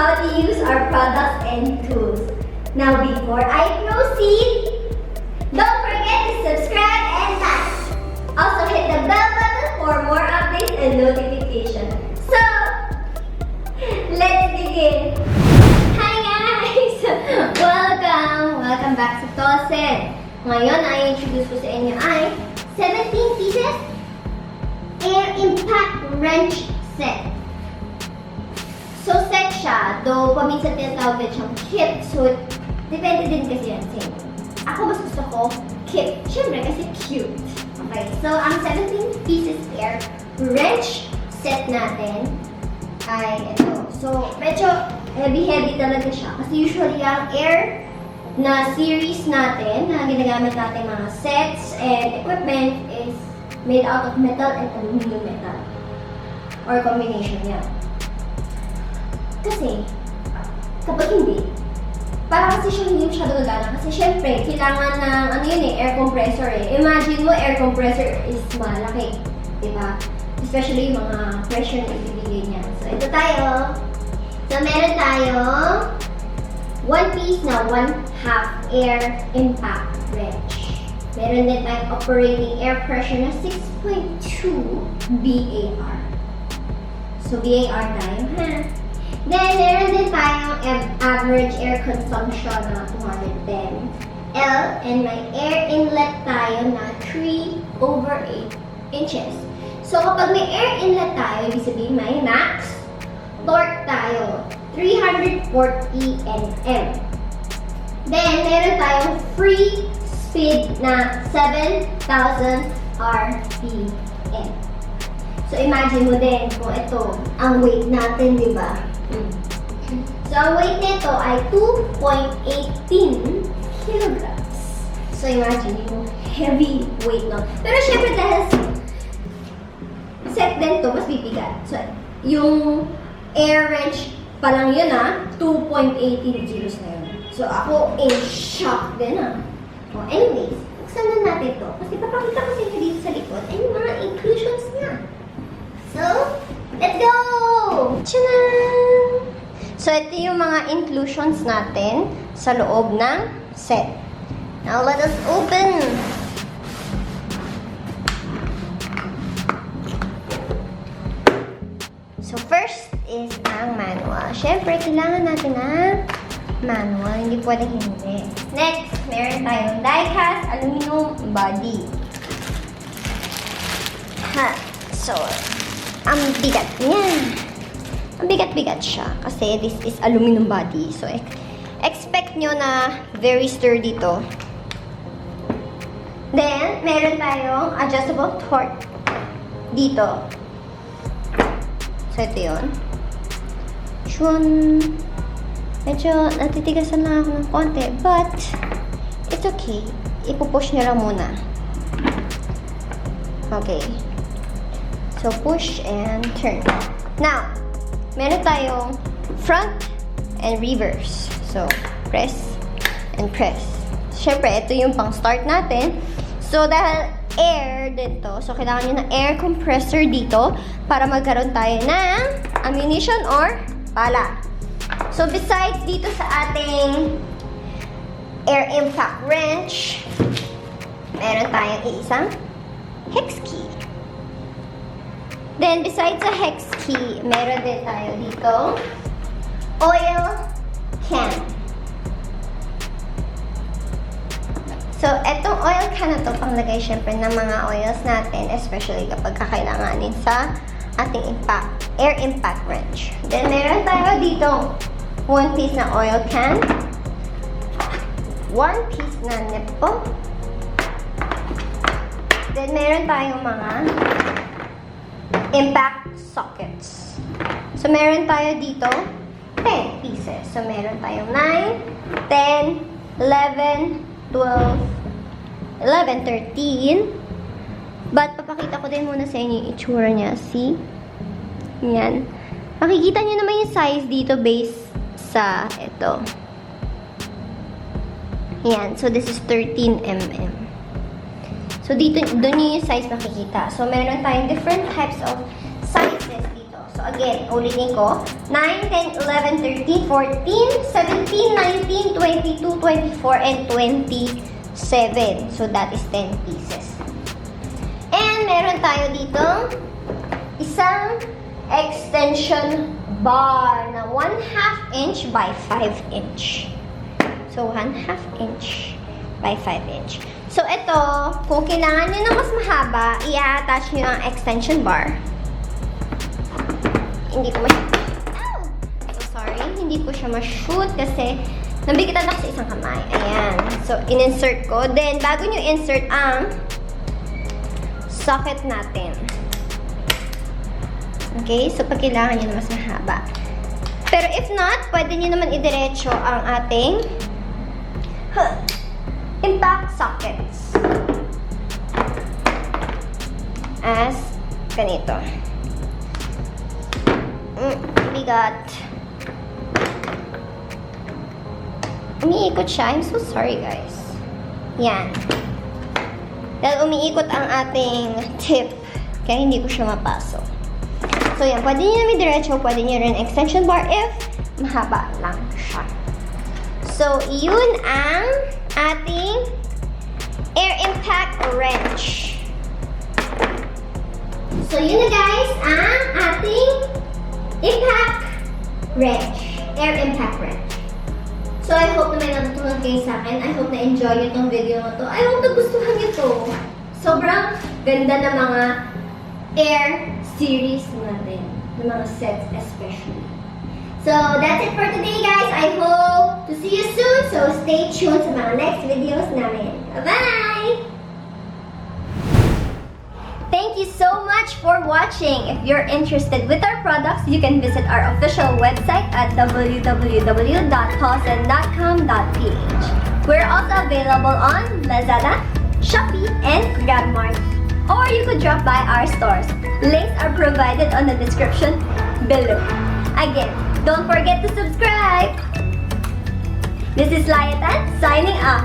how to use our products and tools. Now, before I proceed, don't forget to subscribe and like. Also, hit the bell button for more updates and notifications. So, let's begin. Hi guys! Welcome back to Tolsen. Ngayon, ay introduce ko sa inyo ay 17 pieces Air Impact Wrench Set. So, set siya, though paminsan tinatawag din siyang kit. So, depende din kasi yan sa inyo. Ako mas gusto ko kit. Siyempre, kasi cute. Okay, so ang 17 pieces air wrench set natin ay ito. So, medyo heavy talaga siya. Kasi usually ang air na series natin, na ginagamit natin mga sets and equipment is made out of metal and aluminum metal. Or combination yan. Kasi, kapag hindi, parang kasi siya hindi masyado gagana. Kasi syempre, kailangan ng, ano yun eh, air compressor eh. Imagine mo, air compressor is malaki. Diba? Especially yung mga pressure na ibibigay niya. So, ito tayo. So, meron tayo one piece na 1/2 air impact wrench. Meron din tayong operating air pressure na 6.2 BAR. So, BAR tayo, ha? Then, meron din tayong average air consumption na 210 L and may air inlet tayo na 3/8 inches. So, kapag may air inlet tayo, ibig sabihin may max torque tayo, 340 Nm. Then, meron tayong free speed na 7,000 RPM. So, imagine mo din kung ito ang weight natin, di ba? So, ang weight nito ay 2.18 kilograms. So, imagine yung heavy weight no? Pero syempre dahil set din to, mas bibigat. So, yung air wrench pa lang yun 2.18 kilos na yun. So, ako in shock din Oh, anyways, buksan na natin to. Kasi papakita ko sa inyo dito sa likod ay yung mga inclusions niya. So, let's go! Tchanan! So, ito yung mga inclusions natin sa loob ng set. Now, let us open! So, first is ang manual. Siyempre, kailangan natin ng manual. Hindi pwedeng hindi. Next, meron tayong die-cast aluminum body. So, ang bigat niya. Ang bigat-bigat siya. Kasi this is aluminum body. So, expect nyo na very sturdy to. Then, meron tayong adjustable torque dito. So, ito yun. Shun. Medyo natitigasan lang ako ng konti. But, it's okay. Ipupush nyo lang muna. Okay. So, push and turn. Now, meron tayong front and reverse. So, press and press. Siyempre, ito yung pang-start natin. So, dahil air din to, so kailangan nyo ng air compressor dito para magkaroon tayo ng ammunition or bala. So, besides dito sa ating air impact wrench, meron tayong isang hex key. Then, besides sa hex key, meron din tayo dito oil can. So, etong oil can na to, panglagay syempre ng mga oils natin, especially kapag kakailanganin sa ating air impact wrench. Then, meron tayo dito one piece na oil can, one piece na nipple, then meron tayong mga impact sockets. So, meron tayo dito 10 pieces. So, meron tayong 9, 10, 11, 12, 11, 13. But, papakita ko din muna sa inyo yung itsura niya. See? Yan. Makikita niyo naman yung size dito based sa ito. Yan. So, this is 13 mm. So, dito, doon yung size makikita. So, meron tayong different types of sizes dito. So again, ulitin ko. 9, 10, 11, 13, 14, 17, 19, 22, 24, and 27. So that is 10 pieces. And meron tayo dito isang extension bar na 1/2 inch by 5 inch. So 1/2 inch by 5 inch. So ito, kung kailangan nyo ng mas mahaba, i-attach nyo ang extension bar. Hindi ko hindi ko siya ma-shoot kasi nabigitan ako sa isang kamay. Ayan. So, in-insert ko. Then, bago nyo insert ang socket natin. Okay? So, pag kailangan nyo na mas mahaba. Pero if not, pwede nyo naman idiretso ang ating impact sockets. As ganito. Bigat. Umiikot siya. I'm so sorry, guys. Yan. Dahil umiikot ang ating tip, kaya hindi ko siya mapasok. So, yan. Pwede nyo namin diretso, pwede nyo rin extension bar if mahaba lang siya. So, yun ang ating air impact wrench. So, yun na guys, ang ating impact wrench. Air impact wrench. So, I hope na may natutunan kayo sa akin. I hope na-enjoy nyo itong video na to. I hope nagustuhan nyo to. Sobrang ganda ng mga air series natin. Ng mga sets especially. So, that's it for today, guys. I hope to see you soon. So, stay tuned sa mga next videos namin. Bye-bye! Thank you so much for watching. If you're interested with our products, you can visit our official website at www.tolsen.com.ph. We're also available on Lazada, Shopee, and GRABMART. Or you could drop by our stores. Links are provided on the description below. Again, don't forget to subscribe! This is Layatan signing off.